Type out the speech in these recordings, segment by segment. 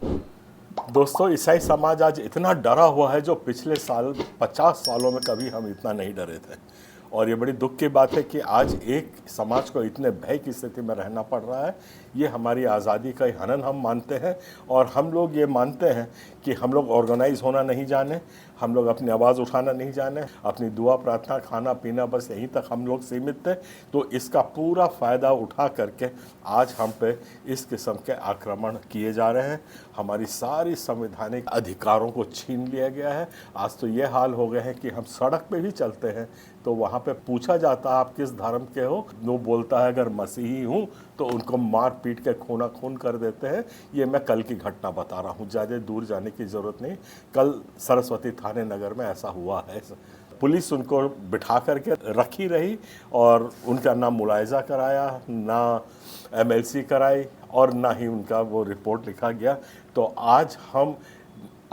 दोस्तों, ईसाई समाज आज इतना डरा हुआ है जो पिछले साल 50 सालों में कभी हम इतना नहीं डरे थे। और ये बड़ी दुख की बात है कि आज एक समाज को इतने भय की स्थिति में रहना पड़ रहा है। ये हमारी आज़ादी का ही हनन हम मानते हैं। और हम लोग ये मानते हैं कि हम लोग ऑर्गेनाइज होना नहीं जाने, हम लोग अपनी आवाज़ उठाना नहीं जाने, अपनी दुआ प्रार्थना खाना पीना बस यहीं तक हम लोग सीमित थे। तो इसका पूरा फ़ायदा उठा करके आज हम पे इस किस्म के आक्रमण किए जा रहे हैं। हमारी सारी संवैधानिक अधिकारों को छीन लिया गया है। आज तो ये हाल हो गए हैं कि हम सड़क पे भी चलते हैं तो वहाँ पे पूछा जाता है आप किस धर्म के हो। वो बोलता है अगर मसीही हूँ, तो उनको मार पीट के खूना खून कर देते हैं। ये मैं कल की घटना बता रहा हूँ, ज़्यादा दूर जाने की ज़रूरत नहीं। कल सरस्वती थाने नगर में ऐसा हुआ है। पुलिस उनको बिठा करके रखी रही और उनका ना मुलायजा कराया, ना एमएलसी कराई और ना ही उनका वो रिपोर्ट लिखा गया। तो आज हम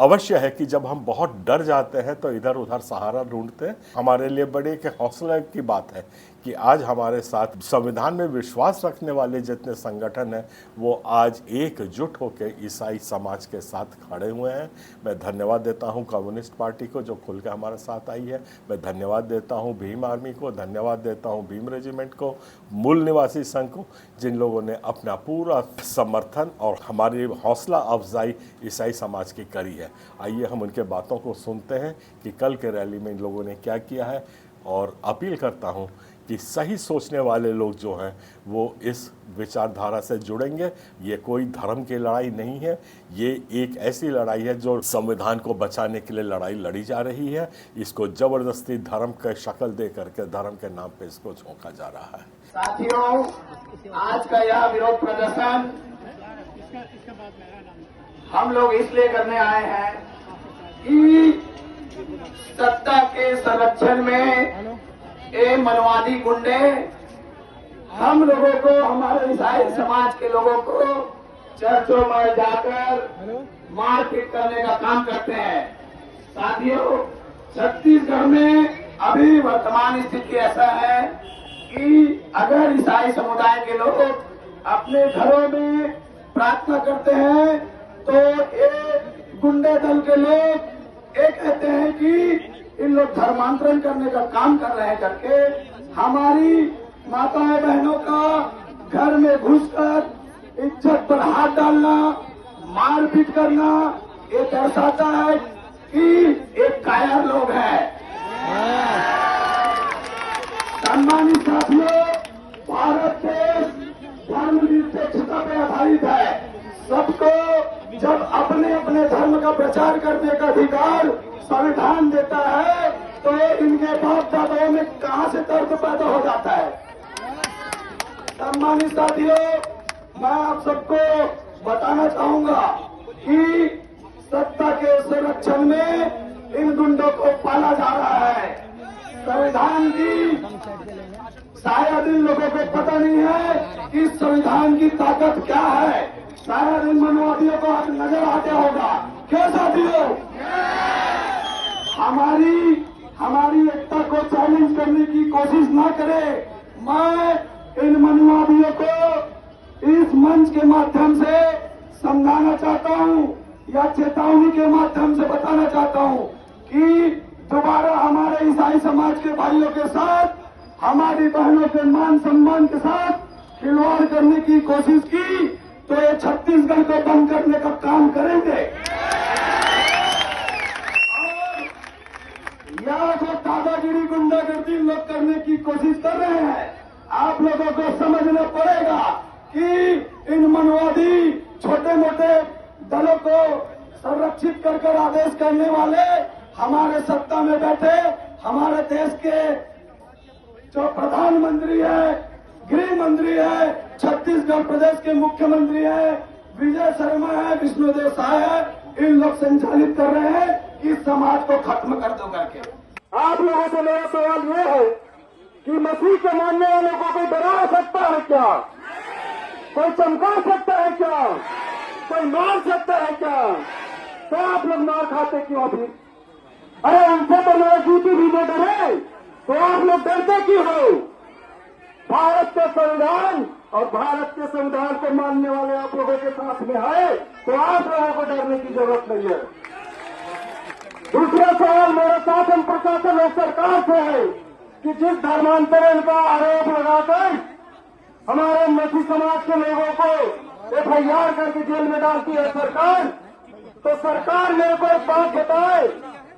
अवश्य है कि जब हम बहुत डर जाते हैं तो इधर उधर सहारा ढूंढते हैं। हमारे लिए बड़े के हौसले की बात है कि आज हमारे साथ संविधान में विश्वास रखने वाले जितने संगठन हैं वो आज एकजुट होकर ईसाई समाज के साथ खड़े हुए हैं। मैं धन्यवाद देता हूं कम्युनिस्ट पार्टी को जो खुल के हमारे साथ आई है। मैं धन्यवाद देता हूं भीम आर्मी को, धन्यवाद देता हूं भीम रेजिमेंट को, मूल निवासी संघ को, जिन लोगों ने अपना पूरा समर्थन और हमारी हौसला अफजाई ईसाई समाज की करी है। आइए हम उनके बातों को सुनते हैं कि कल के रैली में इन लोगों ने क्या किया है। और अपील करता हूं कि सही सोचने वाले लोग जो हैं वो इस विचारधारा से जुड़ेंगे। ये कोई धर्म की लड़ाई नहीं है, ये एक ऐसी लड़ाई है जो संविधान को बचाने के लिए लड़ाई लड़ी जा रही है। इसको जबरदस्ती धर्म के शक्ल दे करके धर्म के नाम पे इसको झोंका जा रहा है। साथियों, आज का यह विरोध प्रदर्शन हम लोग इसलिए करने आए हैं कि सत्ता के संरक्षण में ये मनवादी गुंडे हम लोगों को, हमारे ईसाई समाज के लोगों को चर्चों में जाकर मारपीट करने का काम करते हैं। साथियों, छत्तीसगढ़ में अभी वर्तमान स्थिति ऐसा है कि अगर ईसाई समुदाय के लोग अपने घरों में प्रार्थना करते हैं तो ये गुंडे दल के लोग ये कहते हैं कि इन लोग धर्मांतरण करने का काम कर रहे हैं करके हमारी माताएं बहनों का घर में घुसकर इज्जत पर हाथ डालना, मारपीट करना, ये दर्शाता है कि एक कायर लोग हैं। सम्मानित साथियों, भारत देश धर्मनिरपेक्षता पे आधारित है। सबको जब अपने अपने धर्म का प्रचार करने का अधिकार संविधान देता है तो इनके बाप दादाओं में कहां से तर्क पैदा हो जाता है। सम्मानित साथियों, मैं आप सबको बताना चाहूंगा कि सत्ता के संरक्षण में इन गुंडों को पाला जा रहा है। संविधान की शायद इन लोगों को पता नहीं है कि संविधान की ताकत क्या है। शायद इन मनवादियों को नजर आ गया होगा। क्या साथियों, हमारी एकता को चैलेंज करने की कोशिश ना करें। मैं इन मनवादियों को इस मंच के माध्यम से समझाना चाहता हूं या चेतावनी के माध्यम से बताना चाहता हूं कि दोबारा हमारे ईसाई समाज के भाइयों के साथ, हमारी बहनों के मान सम्मान के साथ खिलवाड़ करने की कोशिश की तो ये छत्तीसगढ़ को बंद करने का काम करेंगे। या जो दादागिरी गुंडागर्दी लोग करने की कोशिश कर रहे हैं, आप लोगों को समझना पड़ेगा कि इन मनवादी छोटे मोटे दलों को संरक्षित कर आदेश करने वाले हमारे सत्ता में बैठे हमारे देश के जो प्रधानमंत्री है, गृह मंत्री है, छत्तीसगढ़ प्रदेश के मुख्यमंत्री है, विजय शर्मा है, विष्णुदेव साय है, इन लोग संचालित कर रहे हैं कि समाज को खत्म कर दो करके। आप लोगों से मेरा सवाल यह है कि मसीह के मानने वालों को कोई डरा सकता है क्या? कोई चमका सकता है क्या? कोई मार सकता है क्या? तो आप लोग मार खाते क्यों? फिर अरे उनसे तो मेरा जूती भी नहीं डरे, तो आप लोग डरते क्यों हो? भारत के संविधान और भारत के संविधान को मानने वाले आप लोगों के साथ में आए तो आप लोगों को डरने की जरूरत नहीं है। दूसरा सवाल मेरा शासन प्रशासन और सरकार से है कि जिस धर्मांतरण का आरोप लगाकर हमारे मसीह समाज के लोगों को FIR करके जेल में डालती है सरकार, तो सरकार मेरे को एक बात बताए,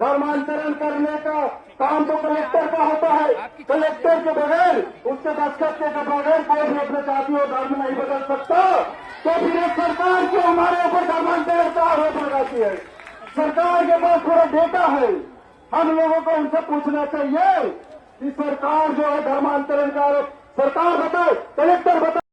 धर्मांतरण करने का काम तो कलेक्टर का होता है, कलेक्टर के बगैर उसके दस्तखत के बगैर कोई भी अपने जाति और धर्म नहीं बदल सकता, तो फिर एक सरकार क्यों हमारे ऊपर धर्मांतरण का आरोप लगाती है? सरकार के पास थोड़ा डेटा है, हम लोगों को उनसे पूछना चाहिए कि सरकार जो है धर्मांतरण का आरोप सरकार बताए, कलेक्टर बताए।